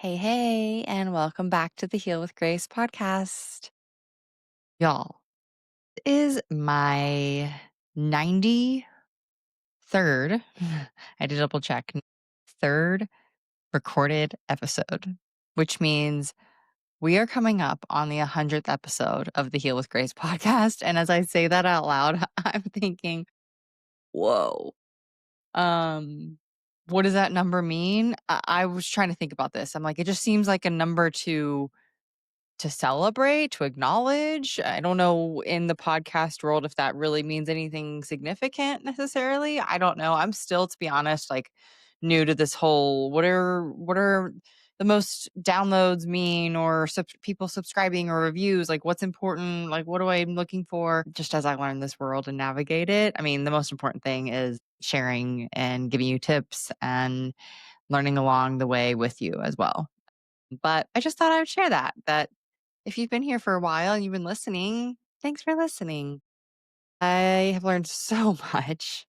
Hey, hey, and welcome back to the Heal with Grace podcast. Y'all, it is my 93rd, I had to double check, third recorded episode, which means we are coming up on the 100th episode of the Heal with Grace podcast. And as I say that out loud, I'm thinking, whoa, um, what does that number mean? I was trying to think about this. I'm like, it just seems like a number to celebrate, to acknowledge. I don't know in the podcast world if that really means anything significant necessarily. I don't know. I'm still, to be honest, like new to this whole what are the most downloads mean or people subscribing or reviews, like what's important, like what do I'm looking for just as I learn this world and navigate it. I mean, the most important thing is sharing and giving you tips and learning along the way with you as well. But I just thought I would share that if you've been here for a while and you've been listening, thanks for listening. I have learned so much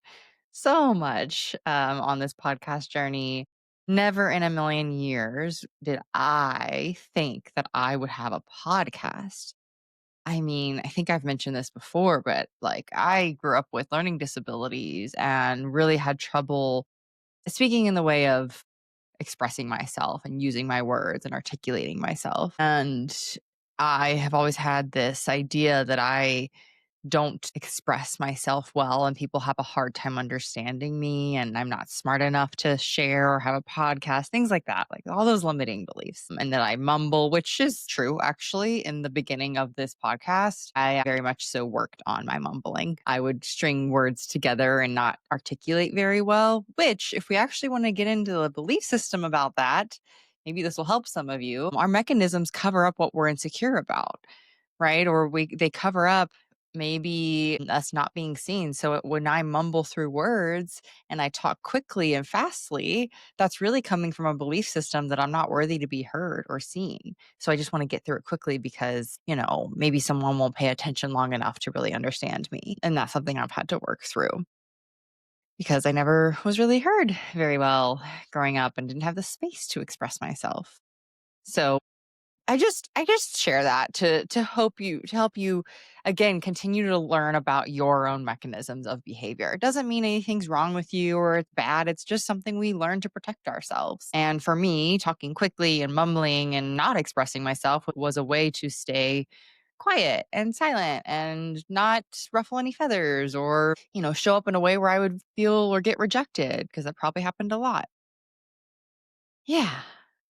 on this podcast journey. Never in a million years did I think that I would have a podcast. I mean, I think I've mentioned this before, but like I grew up with learning disabilities and really had trouble speaking in the way of expressing myself and using my words and articulating myself. And I have always had this idea that I don't express myself well and people have a hard time understanding me and I'm not smart enough to share or have a podcast, things like that, like all those limiting beliefs. And that I mumble, which is true actually. In the beginning of this podcast, I very much so worked on my mumbling. I would string words together and not articulate very well, which, if we actually want to get into the belief system about that, maybe this will help some of you. Our mechanisms cover up what we're insecure about, right? Or they cover up maybe us not being seen. So when I mumble through words and I talk quickly and fastly, that's really coming from a belief system that I'm not worthy to be heard or seen. So I just want to get through it quickly because, maybe someone won't pay attention long enough to really understand me. And that's something I've had to work through because I never was really heard very well growing up and didn't have the space to express myself. So I just share that to help you again continue to learn about your own mechanisms of behavior. It doesn't mean anything's wrong with you or it's bad. It's just something we learn to protect ourselves. And for me, talking quickly and mumbling and not expressing myself was a way to stay quiet and silent and not ruffle any feathers or, show up in a way where I would feel or get rejected because that probably happened a lot. Yeah.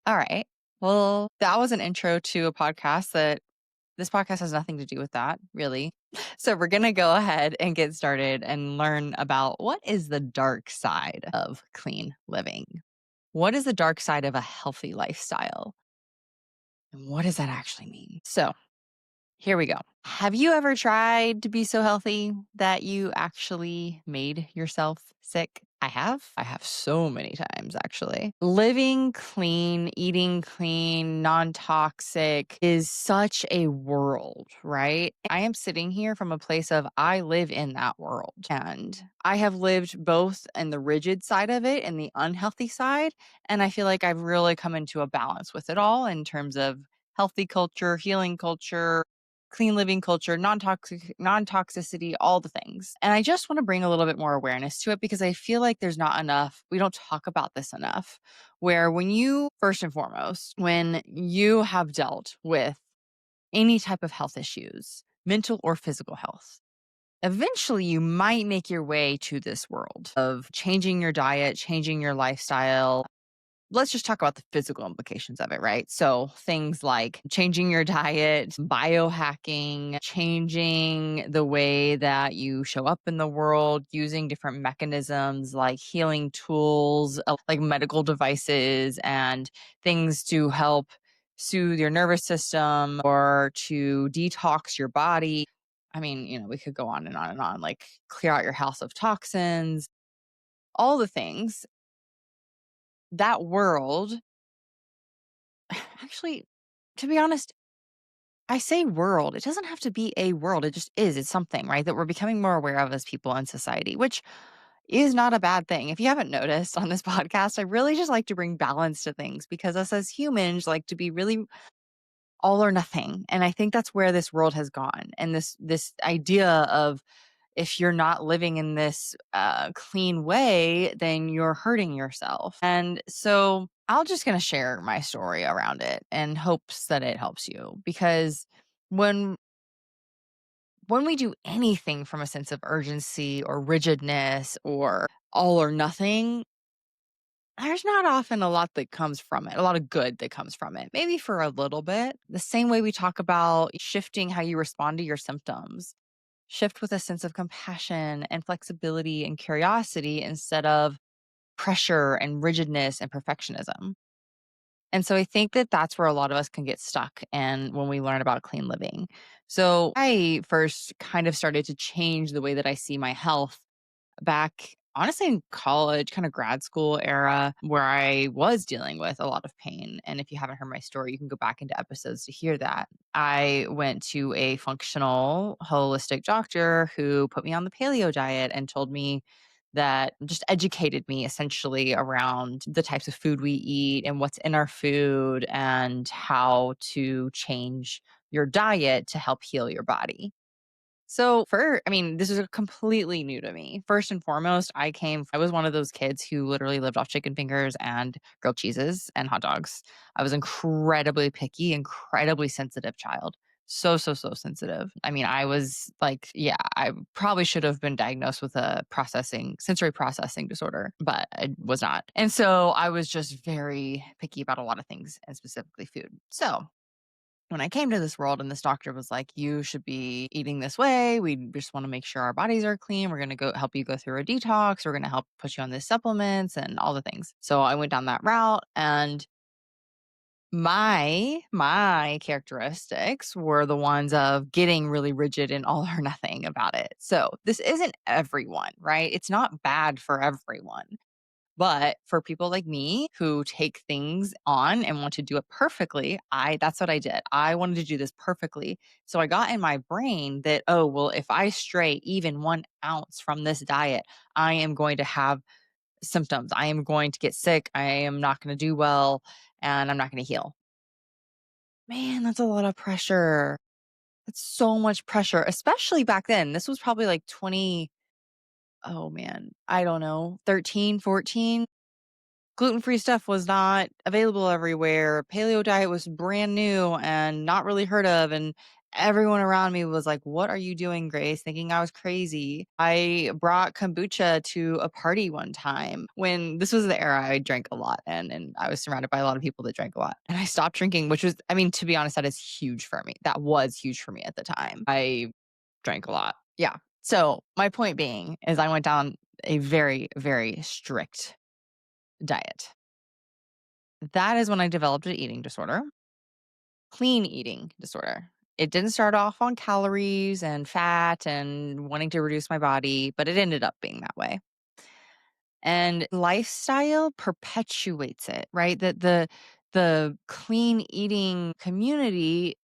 All right. Well, that was an intro to a podcast that this podcast has nothing to do with that, really. So we're going to go ahead and get started and learn about what is the dark side of clean living. What is the dark side of a healthy lifestyle? And what does that actually mean? So, here we go. Have you ever tried to be so healthy that you actually made yourself sick? I have. I have so many times, actually. Living clean, eating clean, non toxic is such a world, right? I am sitting here from a place of I live in that world. And I have lived both in the rigid side of it and the unhealthy side. And I feel like I've really come into a balance with it all in terms of healthy culture, healing culture, clean living culture, non-toxicity, all the things. And I just want to bring a little bit more awareness to it because I feel like there's not enough, we don't talk about this enough. Where when you first and foremost, when you have dealt with any type of health issues, mental or physical health, eventually you might make your way to this world of changing your diet, changing your lifestyle. Let's just talk about the physical implications of it, right? So things like changing your diet, biohacking, changing the way that you show up in the world, using different mechanisms like healing tools, like medical devices and things to help soothe your nervous system or to detox your body. I mean, we could go on and on and on, like clear out your house of toxins, all the things. That world, actually, to be honest, I say world. It doesn't have to be a world. It just is. It's something, right, that we're becoming more aware of as people in society, which is not a bad thing. If you haven't noticed on this podcast, I really just like to bring balance to things because us as humans like to be really all or nothing. And I think that's where this world has gone. And this idea of if you're not living in this clean way, then you're hurting yourself. And so I'll just going to share my story around it in hopes that it helps you because when when we do anything from a sense of urgency or rigidness or all or nothing, there's not often a lot that comes from it, a lot of good that comes from it. Maybe for a little bit. The same way we talk about shifting how you respond to your symptoms, shift with a sense of compassion and flexibility and curiosity instead of pressure and rigidness and perfectionism. And so I think that that's where a lot of us can get stuck and when we learn about clean living. So I first kind of started to change the way that I see my health back honestly in college, kind of grad school era where I was dealing with a lot of pain. And if you haven't heard my story, you can go back into episodes to hear that. I went to a functional holistic doctor who put me on the paleo diet and told me that just educated me essentially around the types of food we eat and what's in our food and how to change your diet to help heal your body. So I mean, this is completely new to me. First and foremost, I was one of those kids who literally lived off chicken fingers and grilled cheeses and hot dogs. I was incredibly picky, incredibly sensitive child. So sensitive. I mean, I was like, yeah, I probably should have been diagnosed with a sensory processing disorder, but I was not. And so I was just very picky about a lot of things and specifically food. So when I came to this world and this doctor was like, you should be eating this way. We just want to make sure our bodies are clean. We're going to go help you go through a detox. We're going to help put you on these supplements and all the things. So I went down that route and my characteristics were the ones of getting really rigid and all or nothing about it. So this isn't everyone, right? It's not bad for everyone. But for people like me who take things on and want to do it perfectly, I that's what I did. I wanted to do this perfectly. So I got in my brain that, oh, well, if I stray even 1 ounce from this diet, I am going to have symptoms. I am going to get sick. I am not going to do well and I'm not going to heal. Man, that's a lot of pressure. That's so much pressure, especially back then. This was probably like 20, oh man, I don't know, 13, 14. Gluten-free stuff was not available everywhere. Paleo diet was brand new and not really heard of, and everyone around me was like, "What are you doing, Grace?" Thinking I was crazy. I brought kombucha to a party one time when this was the era I drank a lot and I was surrounded by a lot of people that drank a lot. And I stopped drinking, which was I mean, to be honest, that is huge for me. That was huge for me at the time. I drank a lot. Yeah. So, my point being is I went down a very, very strict diet. That is when I developed an eating disorder, clean eating disorder. It didn't start off on calories and fat and wanting to reduce my body, but it ended up being that way. And lifestyle perpetuates it, right? That the clean eating community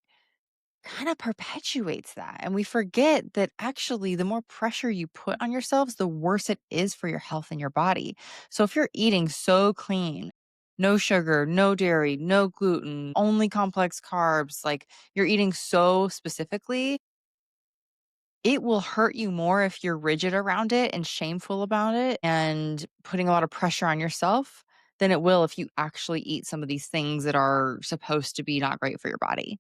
kind of perpetuates that. And we forget that actually, the more pressure you put on yourselves, the worse it is for your health and your body. So if you're eating so clean, no sugar, no dairy, no gluten, only complex carbs, like you're eating so specifically, it will hurt you more if you're rigid around it and shameful about it and putting a lot of pressure on yourself than it will if you actually eat some of these things that are supposed to be not great for your body.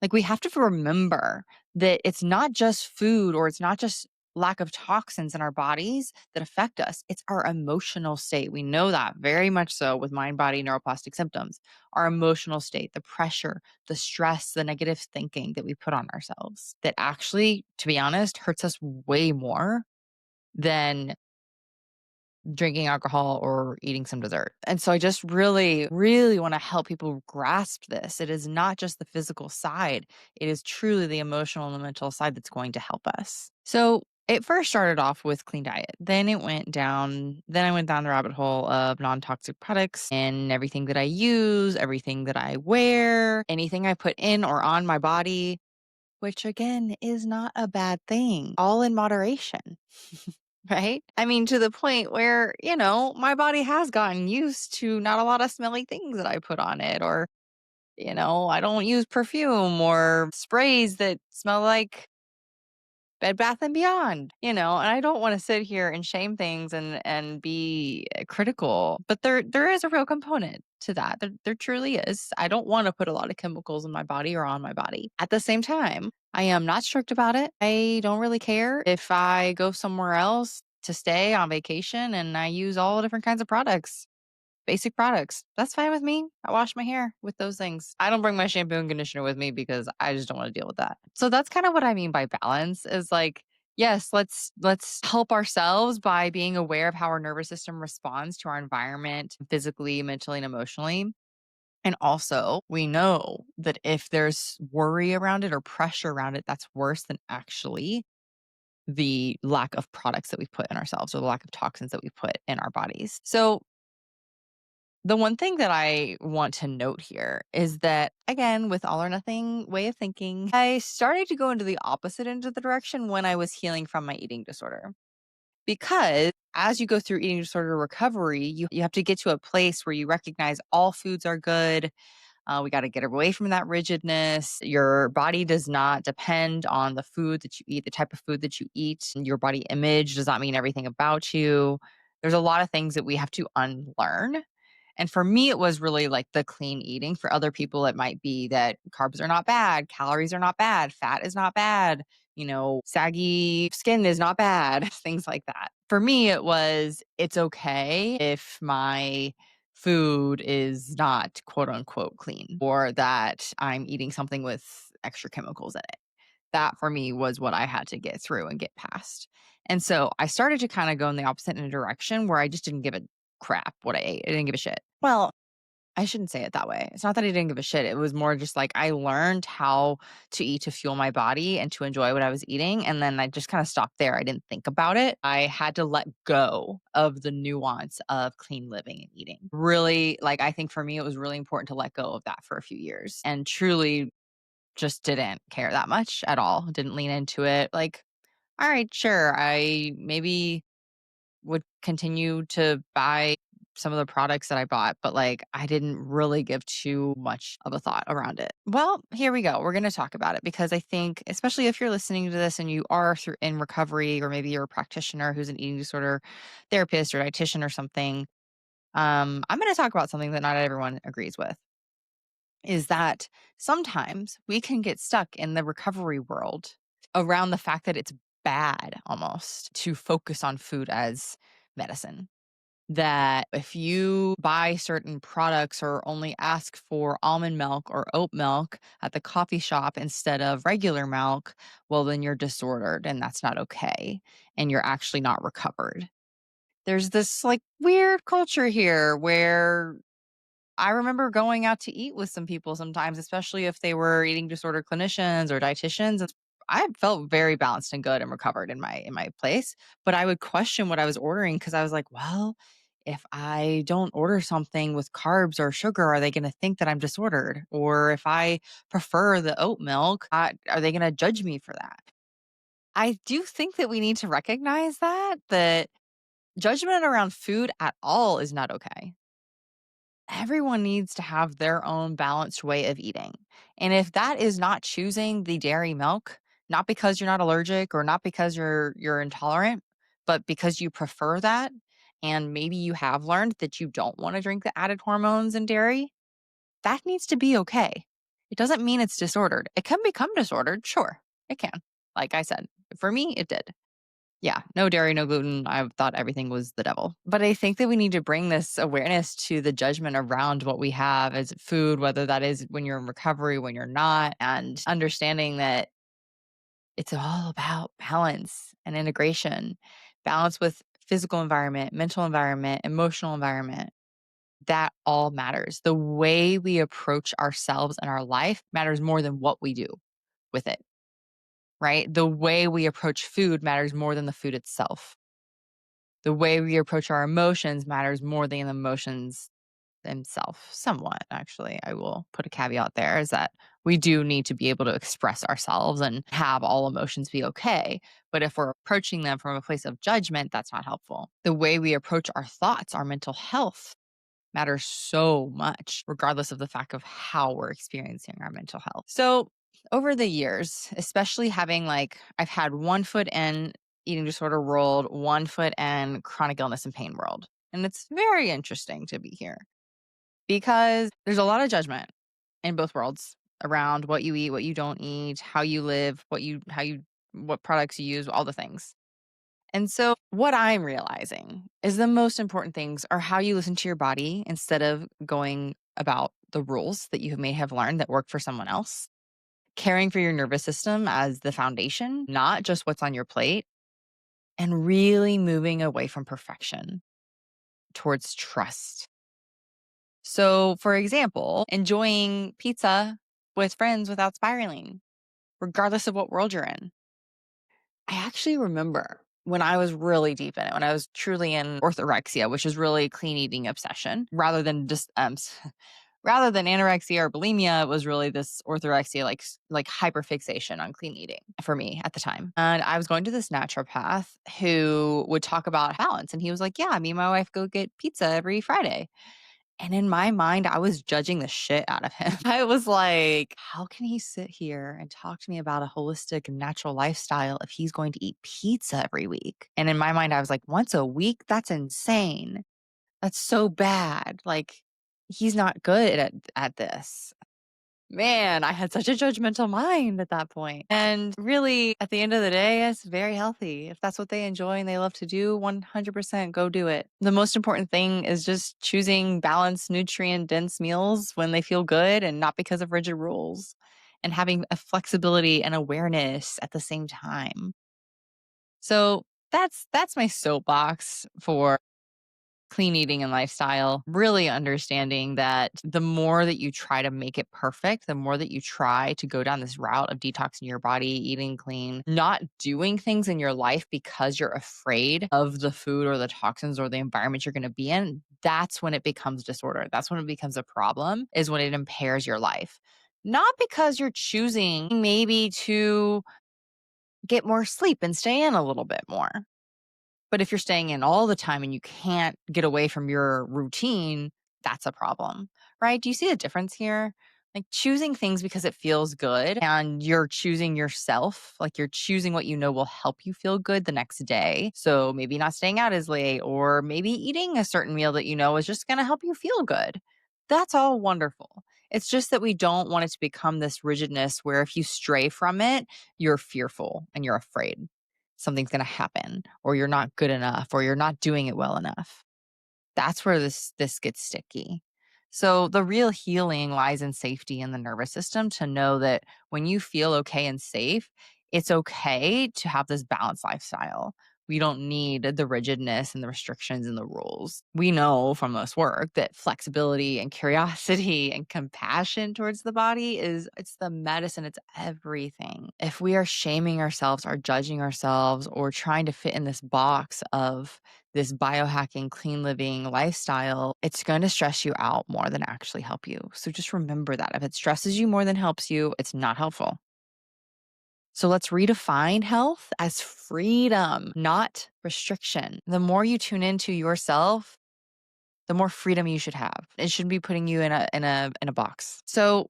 Like, we have to remember that it's not just food or it's not just lack of toxins in our bodies that affect us. It's our emotional state. We know that very much so with mind body neuroplastic symptoms. Our emotional state, the pressure, the stress, the negative thinking that we put on ourselves that actually, to be honest, hurts us way more than drinking alcohol or eating some dessert. And so I just really, really want to help people grasp this. It is not just the physical side, it is truly the emotional and the mental side that's going to help us. So it first started off with clean diet. Then I went down the rabbit hole of non toxic products and everything that I use, everything that I wear, anything I put in or on my body, which again is not a bad thing, all in moderation. right? I mean, to the point where, my body has gotten used to not a lot of smelly things that I put on it, or, I don't use perfume or sprays that smell like Bed Bath& and Beyond, and I don't wanna sit here and shame things and be, critical, but there is a real component to that. There truly is. I don't wanna put a lot of chemicals in my body or on my body. At the same time, I am not strict about it. I don't really care if I go somewhere else to stay on vacation and I use all different kinds of products. Basic products. That's fine with me. I wash my hair with those things. I don't bring my shampoo and conditioner with me because I just don't want to deal with that. So that's kind of what I mean by balance is like, yes, let's help ourselves by being aware of how our nervous system responds to our environment physically, mentally, and emotionally. And also, we know that if there's worry around it or pressure around it, that's worse than actually the lack of products that we put in ourselves or the lack of toxins that we put in our bodies. So the one thing that I want to note here is that, again, with all or nothing way of thinking, I started to go into the opposite end of the direction when I was healing from my eating disorder. Because as you go through eating disorder recovery, you have to get to a place where you recognize all foods are good. We got to get away from that rigidness. Your body does not depend on the food that you eat, the type of food that you eat. Your body image does not mean everything about you. There's a lot of things that we have to unlearn, and for me, it was really like the clean eating. For other people, it might be that carbs are not bad, calories are not bad, fat is not bad, saggy skin is not bad, things like that. For me, it was it's okay if my food is not quote unquote clean or that I'm eating something with extra chemicals in it. That for me was what I had to get through and get past. And so I started to kind of go in the opposite in a direction where I just didn't give a crap what I ate. I didn't give a shit. Well, I shouldn't say it that way. It's not that I didn't give a shit. It was more just like I learned how to eat to fuel my body and to enjoy what I was eating. And then I just kind of stopped there. I didn't think about it. I had to let go of the nuance of clean living and eating. Really, like, I think for me, it was really important to let go of that for a few years and truly just didn't care that much at all. Didn't lean into it. Like, all right, sure. I maybe would continue to buy some of the products that I bought, but like I didn't really give too much of a thought around it. Well, here we go. We're going to talk about it because I think, especially if you're listening to this and you are in recovery, or maybe you're a practitioner who's an eating disorder therapist or dietitian or something, I'm going to talk about something that not everyone agrees with. Is that sometimes we can get stuck in the recovery world around the fact that it's bad almost to focus on food as medicine. That if you buy certain products or only ask for almond milk or oat milk at the coffee shop instead of regular milk, well, then you're disordered and that's not okay. And you're actually not recovered. There's this like weird culture here where I remember going out to eat with some people sometimes, especially if they were eating disorder clinicians or dietitians. I felt very balanced and good and recovered in my place, but I would question what I was ordering because I was like, well, if I don't order something with carbs or sugar, are they going to think that I'm disordered? Or if I prefer the oat milk, are they going to judge me for that? I do think that we need to recognize that judgment around food at all is not okay. Everyone needs to have their own balanced way of eating. And if that is not choosing the dairy milk, not because you're not allergic or not because you're intolerant, but because you prefer that and maybe you have learned that you don't want to drink the added hormones in dairy, that needs to be okay. It doesn't mean it's disordered. It can become disordered, sure. It can. Like I said, for me it did. Yeah, no dairy, no gluten. I thought everything was the devil. But I think that we need to bring this awareness to the judgment around what we have as food, whether that is when you're in recovery, when you're not, and understanding that it's all about balance and integration, balance with physical environment, mental environment, emotional environment. That all matters. The way we approach ourselves and our life matters more than what we do with it, right? The way we approach food matters more than the food itself. The way we approach our emotions matters more than the emotions himself somewhat, actually. I will put a caveat there is that we do need to be able to express ourselves and have all emotions be okay. But if we're approaching them from a place of judgment, that's not helpful. The way we approach our thoughts, our mental health matters so much, regardless of the fact of how we're experiencing our mental health. So, over the years, especially having I've had one foot in eating disorder world, one foot in chronic illness and pain world. And it's very interesting to be here because there's a lot of judgment in both worlds around what you eat, what you don't eat, how you live, what products you use, all the things. And so, what I'm realizing is the most important things are how you listen to your body instead of going about the rules that you may have learned that work for someone else. Caring for your nervous system as the foundation, not just what's on your plate, and really moving away from perfection towards trust. So, for example, enjoying pizza with friends without spiraling, regardless of what world you're in. I actually remember when I was really deep in it, when I was truly in orthorexia, which is really clean eating obsession, rather than just rather than anorexia or bulimia, it was really this orthorexia, like hyperfixation on clean eating for me at the time. And I was going to this naturopath who would talk about balance, and he was like, "Yeah, me and my wife go get pizza every Friday." And in my mind, I was judging the shit out of him. I was like, how can he sit here and talk to me about a holistic natural lifestyle if he's going to eat pizza every week? And in my mind, I was like, once a week? That's insane. That's so bad. Like, he's not good at this. Man, I had such a judgmental mind at that point. And really, at the end of the day, it's very healthy. If that's what they enjoy and they love to do, 100% go do it. The most important thing is just choosing balanced, nutrient dense meals when they feel good and not because of rigid rules, and having a flexibility and awareness at the same time. So that's my soapbox for clean eating and lifestyle, really understanding that the more that you try to make it perfect, the more that you try to go down this route of detoxing your body, eating clean, not doing things in your life because you're afraid of the food or the toxins or the environment you're going to be in, that's when it becomes disorder. That's when it becomes a problem, is when it impairs your life. Not because you're choosing maybe to get more sleep and stay in a little bit more, but if you're staying in all the time and you can't get away from your routine, that's a problem, right? Do you see the difference here? Like choosing things because it feels good and you're choosing yourself, like you're choosing what you know will help you feel good the next day. So maybe not staying out as late or maybe eating a certain meal that you know is just going to help you feel good. That's all wonderful. It's just that we don't want it to become this rigidness where if you stray from it, you're fearful and you're afraid something's going to happen or you're not good enough or you're not doing it well enough. That's where this gets sticky. So the real healing lies in safety in the nervous system to know that when you feel okay and safe, it's okay to have this balanced lifestyle. We don't need the rigidness and the restrictions and the rules. We know from this work that flexibility and curiosity and compassion towards the body it's the medicine, it's everything. If we are shaming ourselves or judging ourselves or trying to fit in this box of this biohacking, clean living lifestyle, it's going to stress you out more than actually help you. So just remember that. If it stresses you more than helps you, it's not helpful. So let's redefine health as freedom, not restriction. The more you tune into yourself, the more freedom you should have. It shouldn't be putting you in a box. So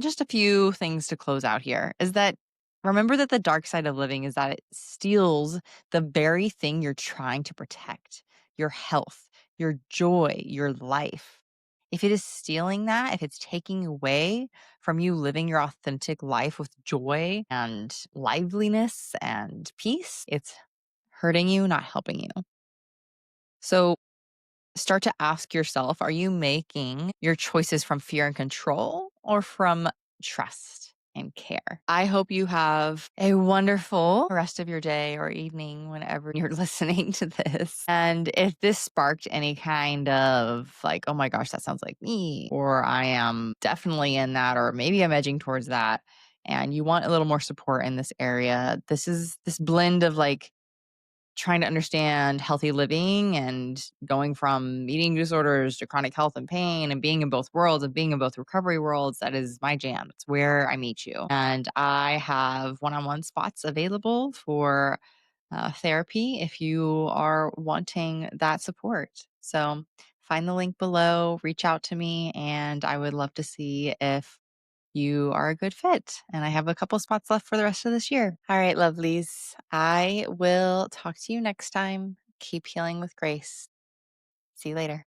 just a few things to close out here is that remember that the dark side of living is that it steals the very thing you're trying to protect, your health, your joy, your life. If it is stealing that, if it's taking away from you living your authentic life with joy and liveliness and peace, it's hurting you, not helping you. So start to ask yourself, are you making your choices from fear and control or from trust and care? I hope you have a wonderful rest of your day or evening whenever you're listening to this. And if this sparked any kind of like, oh my gosh, that sounds like me, or I am definitely in that, or maybe I'm edging towards that, and you want a little more support in this area, this is this blend of like trying to understand healthy living and going from eating disorders to chronic health and pain and being in both worlds and being in both recovery worlds, that is my jam. It's where I meet you. And I have one on one spots available for therapy if you are wanting that support. So find the link below, reach out to me, and I would love to see if you are a good fit. And I have a couple spots left for the rest of this year. All right, lovelies. I will talk to you next time. Keep healing with grace. See you later.